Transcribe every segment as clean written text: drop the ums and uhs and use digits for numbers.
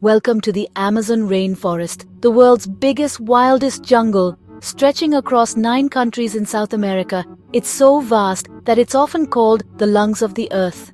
Welcome to the Amazon Rainforest, the world's biggest, wildest jungle, stretching across 9 countries in South America. It's so vast that it's often called the lungs of the earth.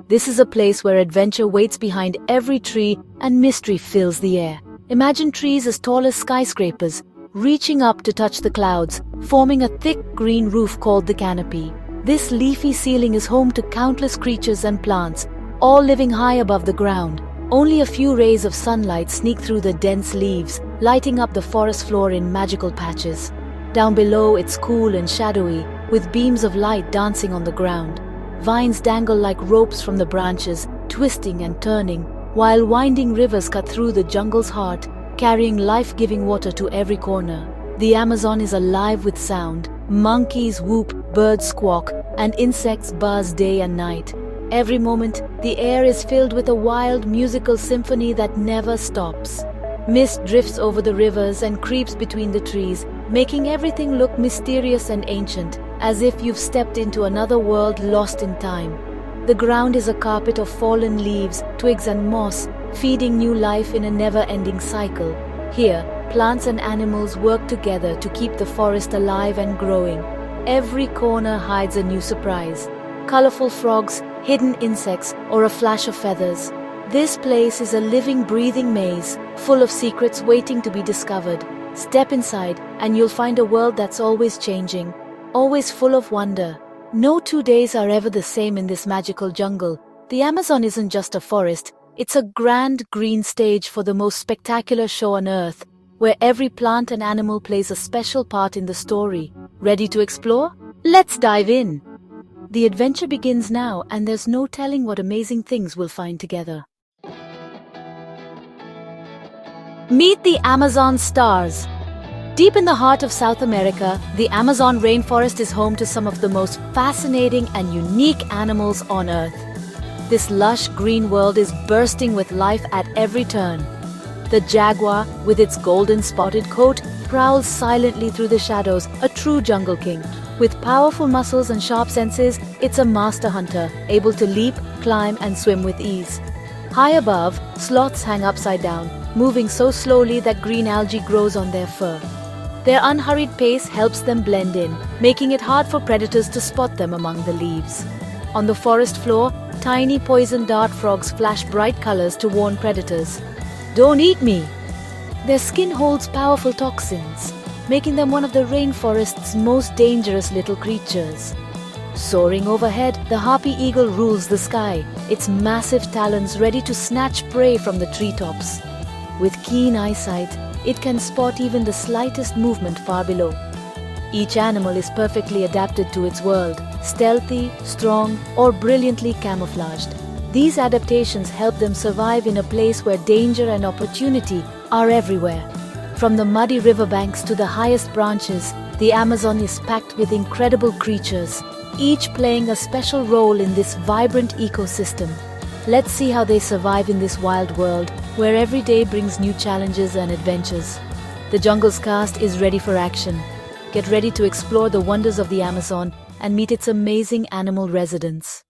This is a place where adventure waits behind every tree and mystery fills the air. Imagine trees as tall as skyscrapers, reaching up to touch the clouds, forming a thick green roof called the canopy. This leafy ceiling is home to countless creatures and plants, all living high above the ground. Only a few rays of sunlight sneak through the dense leaves, lighting up the forest floor in magical patches. Down below, it's cool and shadowy, with beams of light dancing on the ground. Vines dangle like ropes from the branches, twisting and turning, while winding rivers cut through the jungle's heart, carrying life-giving water to every corner. The Amazon is alive with sound. Monkeys whoop, birds squawk, and insects buzz day and night. Every moment, the air is filled with a wild musical symphony that never stops. Mist drifts over the rivers and creeps between the trees, making everything look mysterious and ancient, as if you've stepped into another world lost in time. The ground is a carpet of fallen leaves, twigs and moss, feeding new life in a never-ending cycle. Here, plants and animals work together to keep the forest alive and growing. Every corner hides a new surprise. Colorful frogs, hidden insects, or a flash of feathers. This place is a living, breathing maze, full of secrets waiting to be discovered. Step inside, and you'll find a world that's always changing, always full of wonder. No 2 days are ever the same in this magical jungle. The Amazon isn't just a forest, it's a grand green stage for the most spectacular show on Earth, where every plant and animal plays a special part in the story. Ready to explore? Let's dive in! The adventure begins now, and there's no telling what amazing things we'll find together. Meet the Amazon stars. Deep in the heart of South America, the Amazon rainforest is home to some of the most fascinating and unique animals on Earth. This lush green world is bursting with life at every turn. The jaguar, with its golden spotted coat, prowls silently through the shadows, a true jungle king. With powerful muscles and sharp senses, it's a master hunter, able to leap, climb, and swim with ease. High above, sloths hang upside down, moving so slowly that green algae grows on their fur. Their unhurried pace helps them blend in, making it hard for predators to spot them among the leaves. On the forest floor, tiny poison dart frogs flash bright colors to warn predators. "Don't eat me!" Their skin holds powerful toxins, making them one of the rainforest's most dangerous little creatures. Soaring overhead, the harpy eagle rules the sky, its massive talons ready to snatch prey from the treetops. With keen eyesight, it can spot even the slightest movement far below. Each animal is perfectly adapted to its world, stealthy, strong, or brilliantly camouflaged. These adaptations help them survive in a place where danger and opportunity are everywhere. From the muddy riverbanks to the highest branches, the Amazon is packed with incredible creatures, each playing a special role in this vibrant ecosystem. Let's see how they survive in this wild world, where every day brings new challenges and adventures. The Jungle's cast is ready for action. Get ready to explore the wonders of the Amazon and meet its amazing animal residents.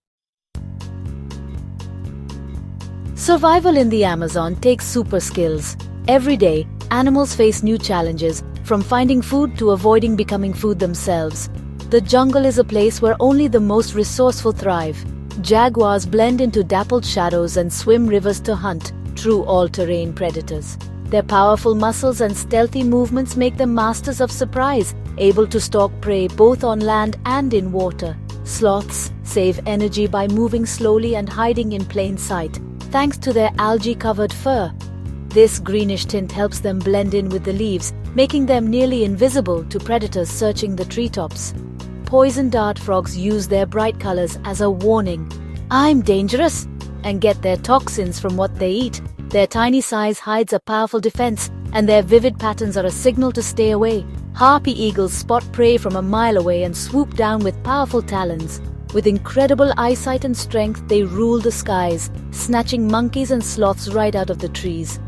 Survival in the Amazon takes super skills. Every day, animals face new challenges, from finding food to avoiding becoming food themselves. The jungle is a place where only the most resourceful thrive. Jaguars blend into dappled shadows and swim rivers to hunt, true all-terrain predators. Their powerful muscles and stealthy movements make them masters of surprise, able to stalk prey both on land and in water. Sloths save energy by moving slowly and hiding in plain sight, thanks to their algae-covered fur. This greenish tint helps them blend in with the leaves, making them nearly invisible to predators searching the treetops. Poison dart frogs use their bright colors as a warning. "I'm dangerous!" and get their toxins from what they eat. Their tiny size hides a powerful defense, and their vivid patterns are a signal to stay away. Harpy eagles spot prey from a mile away and swoop down with powerful talons. With incredible eyesight and strength, they rule the skies, snatching monkeys and sloths right out of the trees.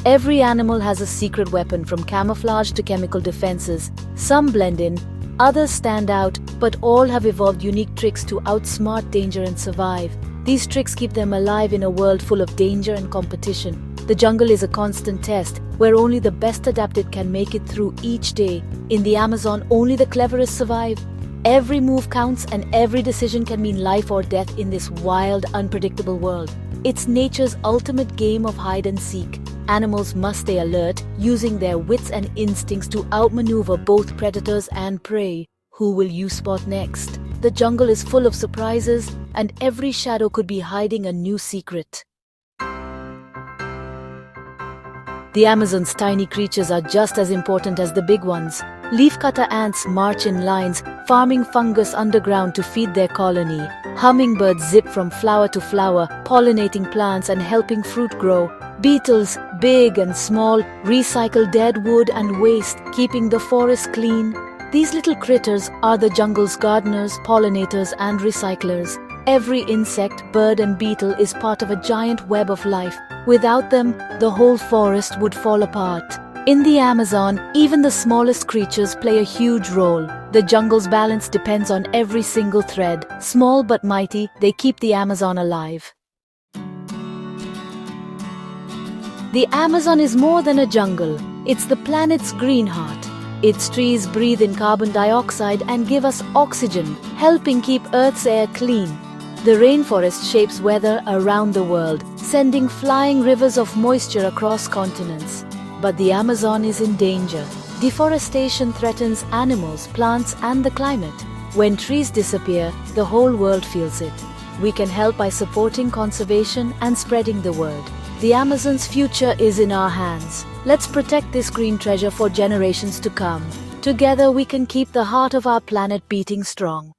Every animal has a secret weapon, from camouflage to chemical defenses. Some blend in, others stand out, but all have evolved unique tricks to outsmart danger and survive. These tricks keep them alive in a world full of danger and competition. The jungle is a constant test, where only the best adapted can make it through each day. In the Amazon, only the cleverest survive. Every move counts and every decision can mean life or death in this wild, unpredictable world. It's nature's ultimate game of hide and seek. Animals must stay alert, using their wits and instincts to outmaneuver both predators and prey. Who will you spot next? The jungle is full of surprises, and every shadow could be hiding a new secret. The Amazon's tiny creatures are just as important as the big ones. Leafcutter ants march in lines, farming fungus underground to feed their colony. Hummingbirds zip from flower to flower, pollinating plants and helping fruit grow. Beetles, big and small, recycle dead wood and waste, keeping the forest clean. These little critters are the jungle's gardeners, pollinators, and recyclers. Every insect, bird, and beetle is part of a giant web of life. Without them, the whole forest would fall apart. In the Amazon, even the smallest creatures play a huge role. The jungle's balance depends on every single thread. Small but mighty, they keep the Amazon alive. The Amazon is more than a jungle. It's the planet's green heart. Its trees breathe in carbon dioxide and give us oxygen, helping keep Earth's air clean. The rainforest shapes weather around the world, sending flying rivers of moisture across continents. But the Amazon is in danger. Deforestation threatens animals, plants, and the climate. When trees disappear, the whole world feels it. We can help by supporting conservation and spreading the word. The Amazon's future is in our hands. Let's protect this green treasure for generations to come. Together we can keep the heart of our planet beating strong.